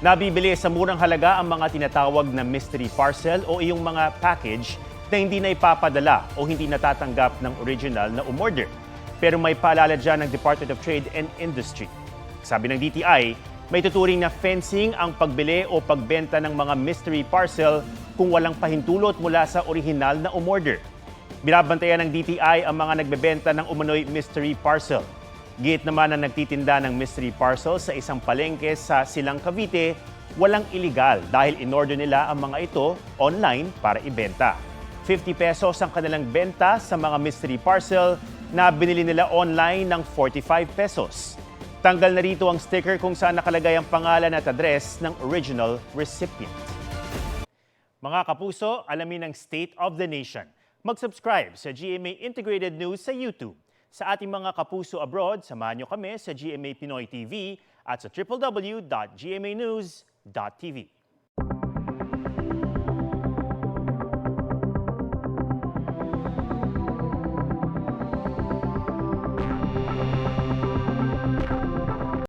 Nabibili sa murang halaga ang mga tinatawag na mystery parcel o iyong mga package na hindi na ipapadala o hindi natatanggap ng original na umorder. Pero may paalala dyan ng Department of Trade and Industry. Sabi ng DTI, may tuturing na fencing ang pagbili o pagbenta ng mga mystery parcel kung walang pahintulot mula sa orihinal na umorder. Binabantayan ng DTI ang mga nagbebenta ng umano'y mystery parcel. Git naman ang nagtitinda ng mystery parcel sa isang palengke sa Silang Cavite, walang iligal dahil in-order nila ang mga ito online para ibenta. 50 pesos ang kanilang benta sa mga mystery parcel na binili nila online ng 45 pesos. Tanggal na rito ang sticker kung saan nakalagay ang pangalan at address ng original recipient. Mga kapuso, alamin ang State of the Nation. Mag-subscribe sa GMA Integrated News sa YouTube. Sa ating mga kapuso abroad, samahan niyo kami sa GMA Pinoy TV at sa www.gmanews.tv.